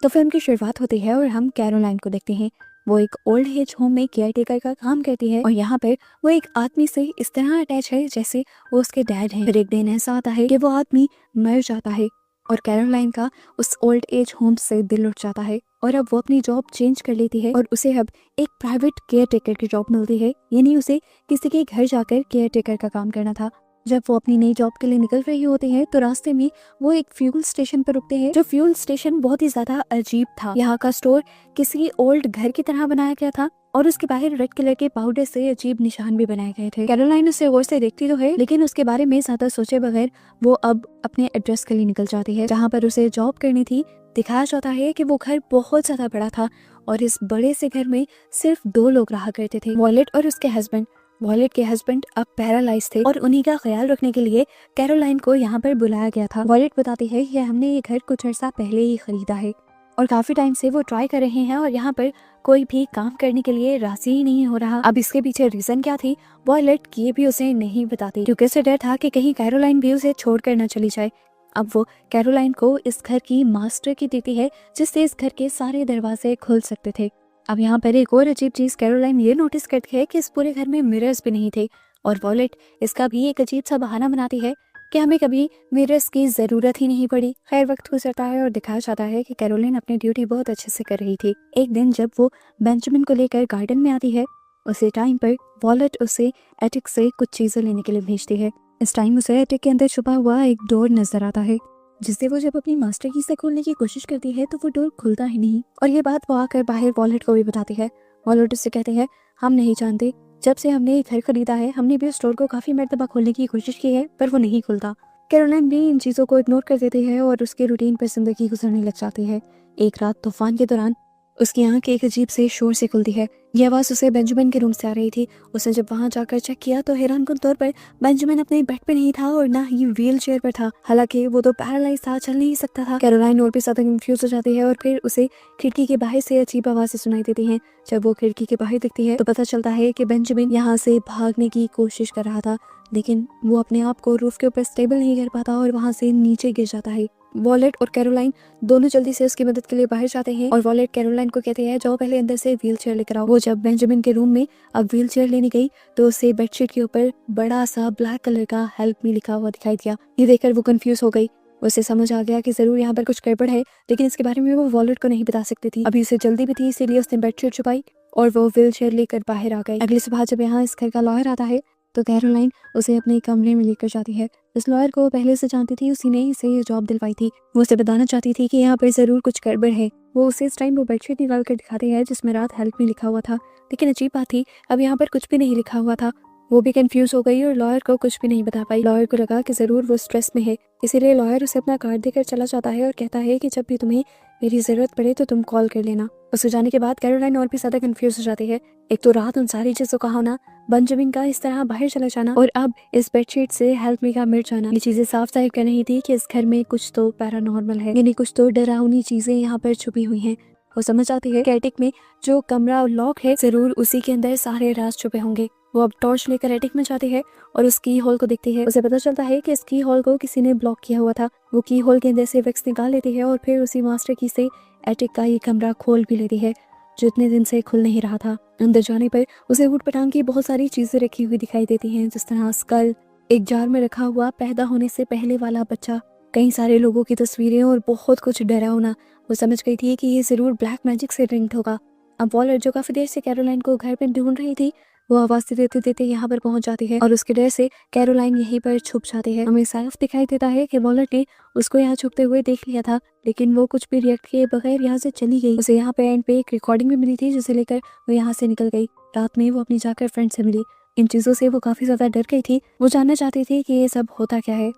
तो फिल्म की शुरुआत होती है और हम कैरोलाइन को देखते हैं। वो एक ओल्ड एज होम में केयर टेकर का काम करती है और यहाँ पर वो एक आदमी से इस तरह अटैच है जैसे वो उसके डैड हैं। फिर एक दिन ऐसा आता है कि वो आदमी मर जाता है और कैरोलाइन का उस ओल्ड एज होम से दिल उठ जाता है और अब वो अपनी जॉब चेंज कर लेती है और उसे अब एक प्राइवेट केयर टेकर की जॉब मिलती है। यानी उसे किसी के घर जाकर केयर टेकर का काम करना था। जब वो अपनी नई जॉब के लिए निकल रही होती है तो रास्ते में वो एक फ्यूल स्टेशन पर रुकते हैं। जो फ्यूल स्टेशन बहुत ही ज्यादा अजीब था। यहाँ का स्टोर किसी ओल्ड घर की तरह बनाया गया था और उसके बाहर रेड कलर के पाउडर से अजीब निशान भी बनाए गए थे। कैरोलाइन उसे गौर से देखती तो है लेकिन उसके बारे में ज्यादा सोचे बगैर वो अब अपने एड्रेस के लिए निकल जाती है जहाँ पर उसे जॉब करनी थी। दिखाया जाता है कि वो घर बहुत ज्यादा बड़ा था और इस बड़े से घर में सिर्फ 2 लोग रहा करते थे, वॉयलेट और उसके हस्बैंड। वॉयलेट के हस्बैंड अब पैरालाइज थे और उन्हीं का ख्याल रखने के लिए कैरोलाइन को यहाँ पर बुलाया गया था। वॉयलेट बताती है कि हमने ये घर कुछ अर्सा पहले ही खरीदा है और काफी टाइम से वो ट्राई कर रहे हैं और यहाँ पर कोई भी काम करने के लिए राजी ही नहीं हो रहा। अब इसके पीछे रीजन क्या थी वॉयलेट ये भी उसे नहीं बताती क्योंकि उसे डर था कि कहीं कैरोलाइन भी उसे छोड़ कर न चली जाए। अब वो कैरोलाइन को इस घर की मास्टर की देती है जिससे इस घर के सारे दरवाजे खुल सकते थे। अब यहाँ पर एक और अजीब चीज कैरोलाइन ये नोटिस करती है कि इस पूरे घर में मिरर्स भी नहीं थे और वॉयलेट इसका भी एक अजीब सा बहाना बनाती है कि हमें कभी मिरर्स की जरूरत ही नहीं पड़ी। खैर वक्त गुजरता है और दिखाया जाता है कि कैरोलिन अपनी ड्यूटी बहुत अच्छे से कर रही थी। एक दिन जब वो बेंजामिन को लेकर गार्डन में आती है उसी टाइम पर वॉयलेट उसे एटिक से कुछ चीजें लेने के लिए भेजती है। इस टाइम उसे एटिक के अंदर छुपा हुआ एक डोर नजर आता है जिससे वो जब अपनी मास्टर की से खोलने की कोशिश करती है तो वो डोर खुलता ही नहीं और ये बात वो आकर बाहर वॉयलेट को भी बताती है। वॉयलेट उससे कहते हैं हम नहीं जानते, जब से हमने ये घर खरीदा है हमने भी उस स्टोर को काफी मरतबा खोलने की कोशिश की है पर वो नहीं खुलता। कैरोलाइन भी इन चीजों को इग्नोर कर देती है और उसके रूटीन पर जिंदगी गुजरने लग जाती है। एक रात तूफान के दौरान उसकी आंख एक अजीब से शोर से खुलती है। यह आवाज उसे बेंजामिन के रूम से आ रही थी। उसने जब वहां जाकर चेक किया तो हैरानकुन तौर पर बेंजामिन अपने बेड पे नहीं था और ना ही व्हील चेयर पर था। हालांकि वो तो पैरालाइज था, चल नहीं सकता था। कैरोलाइन और भी ज्यादा कंफ्यूज हो जाती है और फिर उसे खिड़की के बाहर से अजीब आवाजें सुनाई देती हैं। जब वो खिड़की के बाहर दिखती है तो पता चलता है कि बेंजामिन यहाँ से भागने की कोशिश कर रहा था लेकिन वो अपने आप को रूफ के ऊपर स्टेबल नहीं कर पाता और वहां से नीचे गिर जाता है। वॉयलेट और कैरोलाइन दोनों जल्दी से उसकी मदद के लिए बाहर जाते हैं और वॉयलेट कैरोलाइन को कहते हैं जाओ पहले अंदर से व्हील चेयर लेकर आओ। वो जब बेंजामिन के रूम में अब व्हील चेयर लेने गई तो उसे बेडशीट के ऊपर बड़ा सा ब्लैक कलर का हेल्प मी लिखा हुआ दिखाई दिया। ये देखकर वो कंफ्यूज हो गई। उसे समझ आ गया कि जरूर यहाँ पर कुछ गड़बड़ है लेकिन इसके बारे में वो वॉयलेट को नहीं बता सकती थी। अभी उसे जल्दी भी थी इसीलिए उसने बेडशीट छुपाई और वो व्हील चेयर लेकर बाहर आ गई। अगली सुबह जब यहाँ इस घर का लॉयर आता है तो कैरोलाइन उसे अपने कमरे में लेकर जाती है। इस लॉयर को पहले से जानती थी, उसी ने इसे ये जॉब दिलवाई थी। वो उसे बताना चाहती थी कि यहाँ पर जरूर कुछ गड़बड़ है। वो उसे इस टाइम वो बेडशीट निकाल कर दिखाती है जिसमें रात हेल्प में लिखा हुआ था लेकिन अजीब बात थी अब यहाँ पर कुछ भी नहीं लिखा हुआ था। वो भी कंफ्यूज हो गई और लॉयर को कुछ भी नहीं बता पाई। लॉयर को लगा कि जरूर वो स्ट्रेस में है इसीलिए लॉयर उसे अपना कार्ड देकर चला जाता है और कहता है कि जब भी तुम्हें मेरी जरूरत पड़े तो तुम कॉल कर लेना। उसके जाने के बाद कैरोलाइन और भी ज्यादा कंफ्यूज हो जाती है। एक तो रात उन सारी चीजों का होना, बेंजामिन का इस तरह बाहर चला जाना और अब इस बेडशीट से हेल्प मी का मिट जाना, ये चीजें साफ जाहिर कर रही थी कि इस घर में कुछ तो पैरानॉर्मल है, यानी कुछ तो डरावनी चीजें यहाँ पर छुपी हुई हैं। वो समझ आती है कि एटिक में जो कमरा लॉक है जरूर उसी के अंदर सारे राज छुपे होंगे। वो अब टॉर्च लेकर एटिक में जाती है और उस की होल को देखती है। उसे पता चलता है कि इस की होल को किसी ने ब्लॉक किया हुआ था। वो की होल के अंदर से वैक्स निकाल लेती है और फिर उसी मास्टर की से एटिक का ये कमरा खोल भी लेती है जो इतने दिन से खुल नहीं रहा था। अंदर जाने पर उसे ऊट पटांग की बहुत सारी चीजें रखी हुई दिखाई देती हैं जिस तरह स्कल, एक जार में रखा हुआ पैदा होने से पहले वाला बच्चा, कई सारे लोगों की तस्वीरें और बहुत कुछ डरावना। वो समझ गई थी कि ये जरूर ब्लैक मैजिक से लिंक्ड होगा। अब वॉयलेट जो काफी देर से कैरोलाइन को घर पर ढूंढ रही थी वो आवाज देते देते यहाँ पर पहुंच जाती है और उसके डर से कैरोलाइन यहीं पर छुप जाती है। हमें साफ दिखाई देता है कि वॉयलेट ने उसको यहाँ छुपते हुए देख लिया था लेकिन वो कुछ भी रिएक्ट किए बगैर यहाँ से चली गई। उसे यहाँ पे एंड पे एक रिकॉर्डिंग भी मिली थी जिसे लेकर वो यहाँ से निकल गई। रात में वो अपनी जाकर फ्रेंड से मिली। इन चीजों से वो काफी ज्यादा डर गई थी। वो जानना चाहती थी कि ये सब होता क्या है।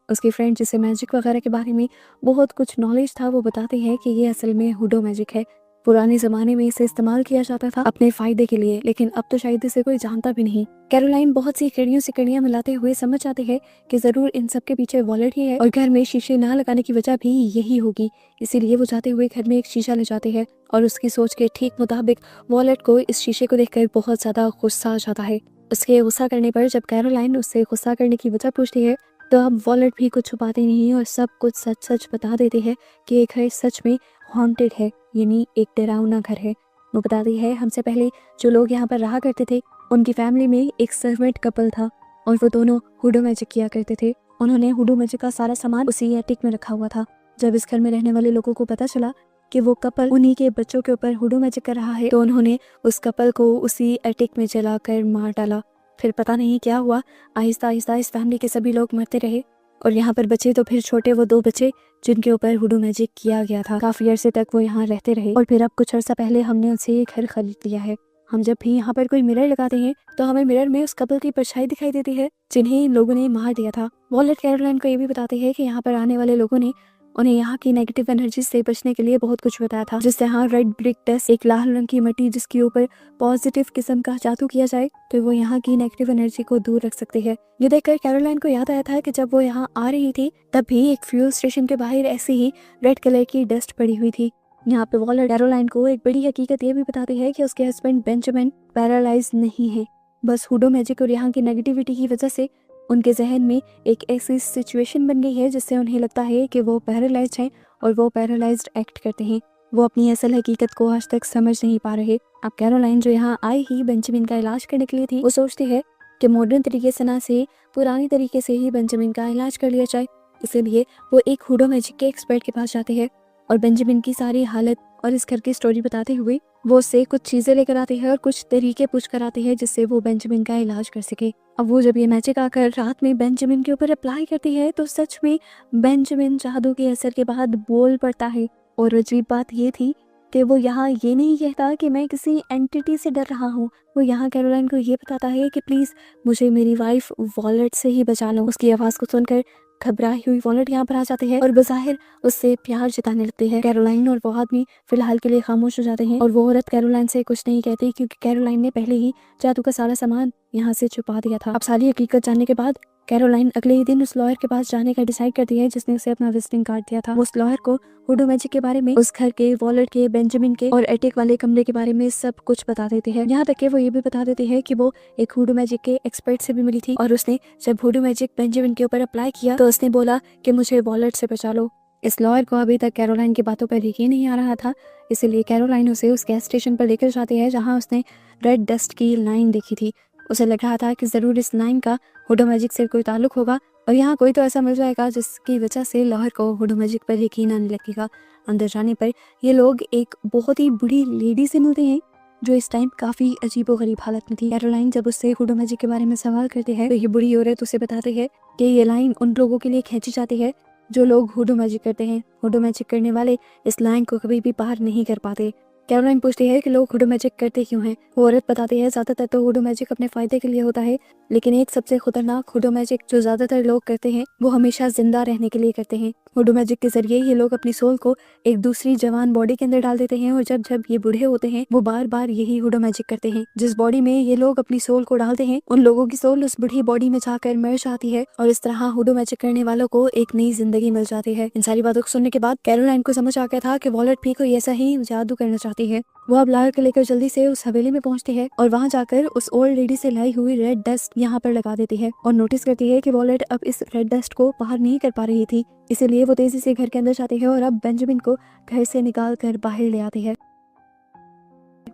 उसकी फ्रेंड जिसे मैजिक वगैरह के बारे में बहुत कुछ नॉलेज था वो बताती है कि ये असल में हुडो मैजिक है। पुराने जमाने में इसे इस्तेमाल किया जाता था अपने फायदे के लिए लेकिन अब तो शायद इसे कोई जानता भी नहीं। कैरोलाइन बहुत सी कड़ियों से कड़ियां मिलाते हुए समझ आती है कि जरूर इन सब के पीछे वॉयलेट ही है और घर में शीशे ना लगाने की वजह भी यही होगी। इसीलिए वो जाते हुए घर में एक शीशा ले जाते हैं और उसकी सोच के ठीक मुताबिक वॉयलेट को इस शीशे को देखकर बहुत ज्यादा गुस्सा आ जाता है। उसके गुस्सा करने पर जब कैरोलाइन उससे गुस्सा करने की वजह पूछती है तो अब वॉलेट भी कुछ छुपाते नहीं और सब कुछ सच सच बता देते हैं कि ये घर सच में हॉन्टेड है, यानी एक डरावना घर है। वो बताती है हमसे पहले जो लोग यहाँ पर रहा करते थे उनकी फैमिली में एक सर्वेंट कपल था और वो दोनों हुडू मैजिक किया करते थे। उन्होंने हुडू मैजिक का सारा सामान उसी एटिक में रखा हुआ था। जब इस घर में रहने वाले लोगों को पता चला कि वो कपल उन्हीं के बच्चों के ऊपर हुडू मैजिक कर रहा है तो उन्होंने उस कपल को उसी एटिक में जलाकर मार डाला। फिर पता नहीं क्या हुआ, आहिस्ता आहिस्ता इस फैमिली के सभी लोग मरते रहे और यहाँ पर बचे तो फिर छोटे वो 2 बच्चे जिनके ऊपर हुडू मैजिक किया गया था। काफी अरसे तक वो यहाँ रहते रहे और फिर अब कुछ अर्सा पहले हमने उनसे ये घर खरीद लिया है। हम जब भी यहाँ पर कोई मिरर लगाते हैं तो हमें मिरर में उस कपल की परछाई दिखाई देती है जिन्हें इन लोगों ने मार दिया था। वॉलेट कैरोलाइन को ये भी बताते हैं कि यहाँ पर आने वाले लोगों ने उन्हें यहाँ की नेगेटिव एनर्जी से बचने के लिए बहुत कुछ बताया था, जिससे यहाँ रेड ब्रिक डस्ट, एक लाल रंग की मिट्टी जिसके ऊपर पॉजिटिव किस्म का जादू किया जाए तो वो यहाँ की नेगेटिव एनर्जी को दूर रख सकती है। ये देखकर कैरोलाइन को याद आया था कि जब वो यहाँ आ रही थी तब भी एक फ्यूल स्टेशन के बाहर ऐसी ही रेड कलर की डस्ट पड़ी हुई थी। यहाँ पे वॉलेट कैरोलाइन को एक बड़ी हकीकत ये भी बताती है कि उसके हस्बैंड बेंजामिन पैरालाइज नहीं है, बस हुडो मैजिक और यहाँ की नेगेटिविटी की वजह से उनके जहन में एक ऐसी सिचुएशन बन गई है जिससे उन्हें लगता है कि वो पैरालाइज्ड हैं और वो पैरालाइज्ड एक्ट करते हैं। वो अपनी असल हकीकत को आज तक समझ नहीं पा रहे। अब कैरोलाइन जो यहाँ आई ही बेंजामिन का इलाज करने के लिए थी, वो सोचती है कि मॉडर्न तरीके से ना से पुरानी तरीके से ही बेंजामिन का इलाज कर लिया जाए। इसीलिए वो एक हुडो मैजिक के एक्सपर्ट के पास जाते हैं और बेंजामिन की सारी हालत और इस घर की स्टोरी बताते हुए वो उससे कुछ चीजें लेकर आती है और कुछ तरीके पूछ कर आती है जिससे वो बेंजामिन का इलाज कर सके। अब वो जब ये मैजिक आकर रात में बेंजामिन के ऊपर अप्लाई करती है तो सच में बेंजामिन जादू के असर के बाद बोल पड़ता है। और अजीब बात ये थी कि वो यहाँ ये नहीं कहता कि मैं किसी एंटिटी से डर रहा हूँ, वो यहाँ कैरोलाइन को ये बताता है कि प्लीज मुझे मेरी वाइफ वॉलेट से ही बचा लो। उसकी आवाज को सुनकर घबराई हुई वॉलेट यहाँ पर आ जाती है और बज़ाहिर उससे प्यार जताने लगती है। कैरोलाइन और वो आदमी फिलहाल के लिए खामोश हो जाते हैं और वो औरत कैरोलाइन से कुछ नहीं कहती क्योंकि कैरोलाइन ने पहले ही जादू का सारा सामान यहाँ से छुपा दिया था। अब सारी हकीकत जानने के बाद कैरोलाइन अगले ही दिन उस लॉयर के पास जाने का डिसाइड करती है जिसने उसे अपना विजिटिंग कार्ड दिया था। उस लॉयर को हुडो मैजिक के बारे में, उस घर के, वॉलेट के, बेंजामिन के और एटिक वाले कमरे के बारे में सब कुछ बता देते हैं। यहाँ तक कि वो ये भी बता देते हैं कि वो एक हुडो मैजिक के एक्सपर्ट से भी मिली थी और उसने जब हुडो मैजिक बेंजामिन के ऊपर अप्लाई किया तो उसने बोला कि मुझे वॉलेट से बचा लो। इस लॉयर को अभी तक कैरोलाइन की बातों पर यकीन नहीं आ रहा था, इसीलिए कैरोलाइन उसे उस गैस स्टेशन पर लेकर जाती है जहाँ उसने रेड डस्ट की लाइन देखी थी। उसे लग रहा था कि जरूर इस लाइन का हुडो मैजिक से कोई ताल्लुक होगा और यहाँ कोई तो ऐसा मिल जाएगा जिसकी वजह से लॉयर को हुडो मैजिक पर यकीन आने लगेगा। अंदर जाने पर ये लोग एक बहुत ही बूढ़ी लेडी से मिलते हैं जो इस टाइम काफी अजीबोगरीब हालत में थी। कैरोलाइन जब उससे हुडो मैजिक के बारे में सवाल करते हैं तो ये बूढ़ी औरत उसे बताती है कि ये लाइन उन लोगों के लिए खींची जाती है जो लोग हुडो मैजिक करते हैं। हुडो मैजिक करने वाले इस लाइन को कभी भी पार नहीं कर पाते। कैरोलाइन पूछती है कि लोग हुडो मैजिक करते क्यों हैं। वो औरत बताती है ज्यादातर तो हुडो मैजिक अपने फायदे के लिए होता है, लेकिन एक सबसे खतरनाक हुडो मैजिक जो ज्यादातर लोग करते हैं वो हमेशा जिंदा रहने के लिए करते हैं। हुडो मैजिक के जरिए ये लोग अपनी सोल को एक दूसरी जवान बॉडी के अंदर डाल देते हैं और जब जब ये बूढ़े होते हैं वो बार बार यही हुडो मैजिक करते हैं। जिस बॉडी में ये लोग अपनी सोल को डालते हैं उन लोगों की सोल उस बूढ़ी बॉडी में जाकर मर जाती है और इस तरह हुडो मैजिक करने वालों को एक नई जिंदगी मिल जाती है। इन सारी बातों को सुनने के बाद कैरोलाइन को समझ आ गया था कि वॉलेट भी कोई ऐसा ही जादू करना चाहती है। वो अब लॉयर को लेकर जल्दी से उस हवेली में पहुंचती है और वहां जाकर उस ओल्ड लेडी से लाई हुई रेड डस्ट यहाँ पर लगा देती है और नोटिस करती है कि वॉलेट अब इस रेड डस्ट को बाहर नहीं कर पा रही थी, इसीलिए वो तेजी से घर के अंदर जाती है और अब बेंजामिन को घर से निकाल कर बाहर ले आती है।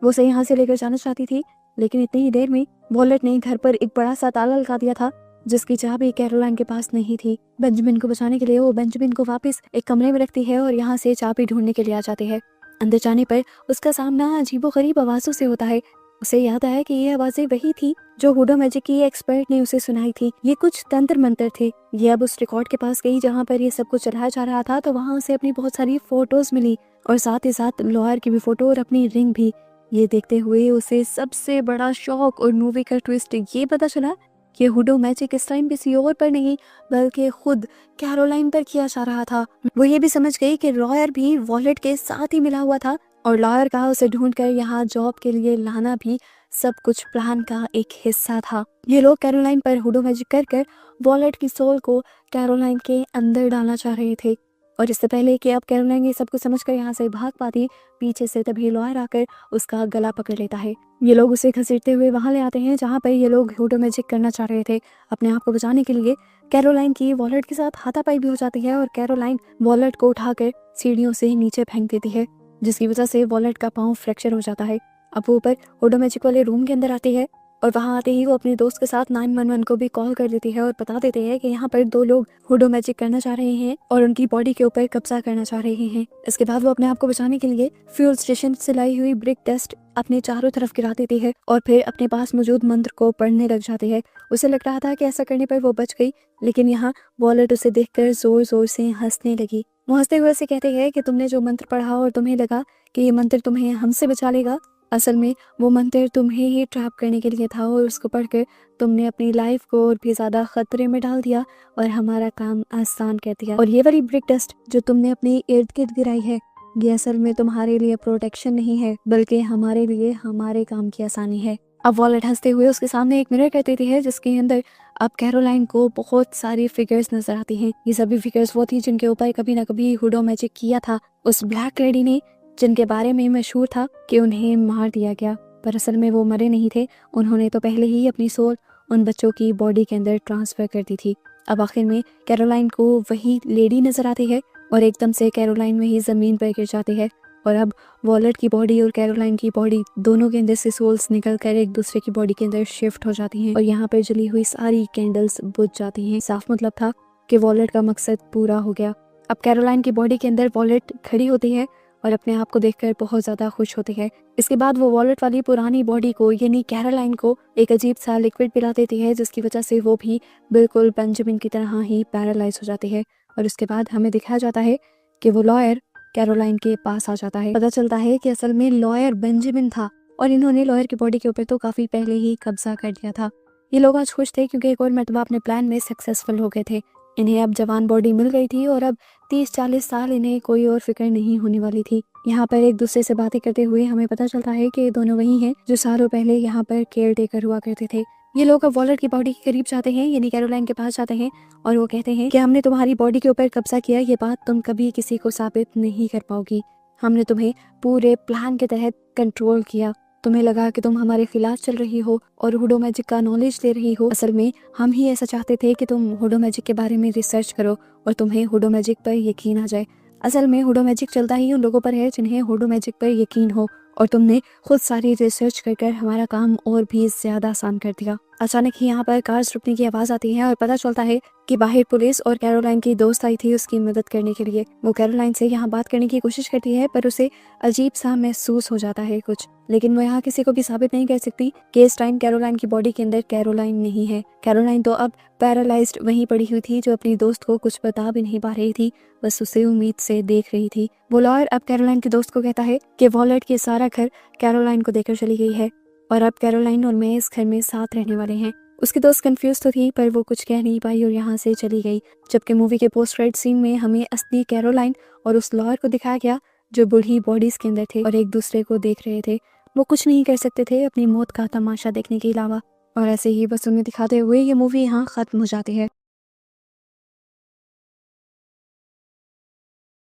वो उसे यहाँ से लेकर जाना चाहती थी लेकिन इतनी ही देर में वॉलेट ने घर पर एक बड़ा सा ताला लगा दिया था जिसकी चाबी कैरोलाइन के पास नहीं थी। बेंजामिन को बचाने के लिए वो बेंजामिन को वापस एक कमरे में रखती है और यहाँ से चाबी ढूंढने के लिए आ जाती है। अंदर जाने पर उसका सामना अजीबोगरीब आवाजों से होता है। उसे याद आया कि ये आवाजें वही थी जो हुडो मैजिक की एक्सपर्ट ने उसे सुनाई थी। ये कुछ तंत्र मंत्र थे। ये अब उस रिकॉर्ड के पास गई जहाँ पर ये सब कुछ चलाया जा रहा था तो वहाँ उसे अपनी बहुत सारी फोटोज मिली और साथ ही साथ लॉयर की भी फोटो और अपनी रिंग भी। ये देखते हुए उसे सबसे बड़ा शॉक और मूवी का ट्विस्ट ये पता चला कि हुडो मैजिक इस टाइम किसी और पर नहीं बल्कि खुद कैरोलाइन पर किया जा रहा था। वो ये भी समझ गई कि लॉयर भी वॉलेट के साथ ही मिला हुआ था और लॉयर का उसे ढूंढकर यहाँ जॉब के लिए लाना भी सब कुछ प्लान का एक हिस्सा था। ये लोग कैरोलाइन पर हुडो मैजिक कर कर वॉलेट की सोल को कैरोलाइन के अंदर डालना चाह रहे थे और इससे पहले कि अब कैरोलाइन ये सब कुछ समझकर यहाँ से भाग पाती, पीछे से तभी लॉयर आकर उसका गला पकड़ लेता है। ये लोग उसे घसीटते हुए वहां ले आते हैं जहाँ पर ये लोग हुडो मैजिक करना चाह रहे थे। अपने आप को बचाने के लिए कैरोलाइन की वॉलेट के साथ हाथापाई भी हो जाती है और कैरोलाइन वॉलेट को उठाकर सीढ़ियों से नीचे फेंक देती है, जिसकी वजह से वॉलेट का पाँव फ्रैक्चर हो जाता है। अब वो ऊपर हुडो मैजिक वाले रूम के अंदर आती है और वहाँ आते ही वो अपने दोस्त के साथ 911 को भी कॉल कर देती है और बता देते हैं कि यहाँ पर 2 लोग हुडो मैजिक करना चाह रहे हैं और उनकी बॉडी के ऊपर कब्जा करना चाह रहे हैं। इसके बाद वो अपने आप को बचाने के लिए फ्यूल स्टेशन से लाई हुई ब्रिक डस्ट अपने चारों तरफ गिरा देती है और फिर अपने पास मौजूद मंत्र को पढ़ने लग जाती है। उसे लग रहा था कि ऐसा करने पर वो बच गई, लेकिन यहाँ वॉलेट उसे देखकर जोर जोर से हंसने लगी। वो हंसते हुए उसे कहते हैं कि तुमने जो मंत्र पढ़ा और तुम्हें लगा कि ये मंत्र तुम्हें हमसे बचा लेगा, असल में वो मंत्र तुम्हें ही ट्रैप करने के लिए था और उसको पढ़कर तुमने अपनी लाइफ को और भी ज़्यादा खतरे में डाल दिया और हमारा काम आसान कर दिया। और ये वाली ब्रिक डस्ट जो तुमने अपने इर्द गिर्द गिराई है, ये असल में तुम्हारे लिए प्रोटेक्शन नहीं है, बल्कि हमारे लिए हमारे काम की आसानी है। अब वॉलेट हंसते हुए उसके सामने एक मिरर कर देती है, जिसके अंदर अब कैरोलाइन को बहुत सारी फिगर्स नजर आती हैं। ये सभी फिगर्स वो थी जिनके ऊपर कभी ना कभी हुडो मैजिक किया था उस ब्लैक लेडी ने, जिनके बारे में मशहूर था कि उन्हें मार दिया गया, पर असल में वो मरे नहीं थे। उन्होंने तो पहले ही अपनी सोल उन बच्चों की बॉडी के अंदर ट्रांसफर कर दी थी। अब आखिर में कैरोलाइन को वही लेडी नजर आती है और एकदम से कैरोलाइन में ही ज़मीन पर गिर जाती है और अब वॉलेट की बॉडी और कैरोलाइन की बॉडी दोनों के अंदर से सोल्स निकल कर एक दूसरे की बॉडी के अंदर शिफ्ट हो जाती हैं और यहाँ पर जली हुई सारी कैंडल्स बुझ जाती हैं। साफ मतलब था कि वॉलेट का मकसद पूरा हो गया। अब कैरोलाइन की बॉडी के अंदर वॉलेट खड़ी होती है और अपने आप को देखकर बहुत ज़्यादा खुश होती है। इसके बाद वो वॉलेट वाली पुरानी बॉडी को यानी कैरोलाइन को एक अजीब सा लिक्विड पिला देती है, जिसकी वजह से वो भी बिल्कुल बेंजामिन की तरह ही पैरालाइज हो जाती है। और उसके बाद हमें दिखाया जाता है कि वो लॉयर कैरोलाइन के पास आ जाता है। पता चलता है कि असल में लॉयर बेंजामिन था और इन्होंने लॉयर की बॉडी के ऊपर तो काफ़ी पहले ही कब्जा कर लिया था। ये लोग आज खुश थे क्योंकि एक और मरतबा अपने प्लान में सक्सेसफुल हो गए थे। इन्हें अब जवान बॉडी मिल गई थी और अब 30-40 साल इन्हें कोई और फिक्र नहीं होने वाली थी। यहाँ पर एक दूसरे से बातें करते हुए हमें पता चलता है कि ये दोनों वही हैं जो सालों पहले यहाँ पर केयर टेकर हुआ करते थे। ये लोग अब वॉलेट की बॉडी के करीब जाते हैं, यानी कैरोलाइन के पास जाते हैं और वो कहते हैं कि हमने तुम्हारी बॉडी के ऊपर कब्जा किया, ये बात तुम कभी किसी को साबित नहीं कर पाओगी। हमने तुम्हें पूरे प्लान के तहत कंट्रोल किया। तुम्हें लगा कि तुम हमारे खिलाफ चल रही हो और हुडो मैजिक का नॉलेज ले रही हो। असल में हम ही ऐसा चाहते थे कि तुम हुडो मैजिक के बारे में रिसर्च करो और तुम्हें हुडो मैजिक पर यकीन आ जाए। असल में हुडो मैजिक चलता ही उन लोगों पर है जिन्हें हुडो मैजिक पर यकीन हो, और तुमने खुद सारी रिसर्च कर हमारा काम और भी ज्यादा आसान कर दिया। अचानक ही यहाँ पर कार्स रुकने की आवाज आती है और पता चलता है कि बाहर पुलिस और कैरोलाइन की दोस्त आई थी उसकी मदद करने के लिए। वो कैरोलाइन से यहाँ बात करने की कोशिश करती है, पर उसे अजीब सा महसूस हो जाता है कुछ, लेकिन वो यहाँ किसी को भी साबित नहीं कर सकती कि इस टाइम कैरोलाइन की बॉडी के अंदर कैरोलाइन नहीं है। कैरोलाइन तो अब पैरालाइज्ड वहीं पड़ी हुई थी, जो अपनी दोस्त को कुछ बता भी नहीं पा रही थी, बस उसे उम्मीद से देख रही थी। वो लॉयर अब कैरोलाइन की दोस्त को कहता है कि वॉलेट के सारा घर कैरोलाइन को देकर चली गई है और अब कैरोलाइन और मैं इस घर में साथ रहने वाले हैं। उसकी दोस्त कंफ्यूज तो थी, पर वो कुछ कह नहीं पाई और यहाँ से चली गई। जबकि मूवी के पोस्ट क्रेडिट सीन में हमें असली कैरोलाइन और उस लॉयर को दिखाया गया जो बूढ़ी बॉडीज के अंदर थे और एक दूसरे को देख रहे थे। वो कुछ नहीं कर सकते थे अपनी मौत का तमाशा देखने के अलावा, और ऐसे ही बस उन्हें दिखाते हुए ये मूवी यहाँ खत्म हो जाती है।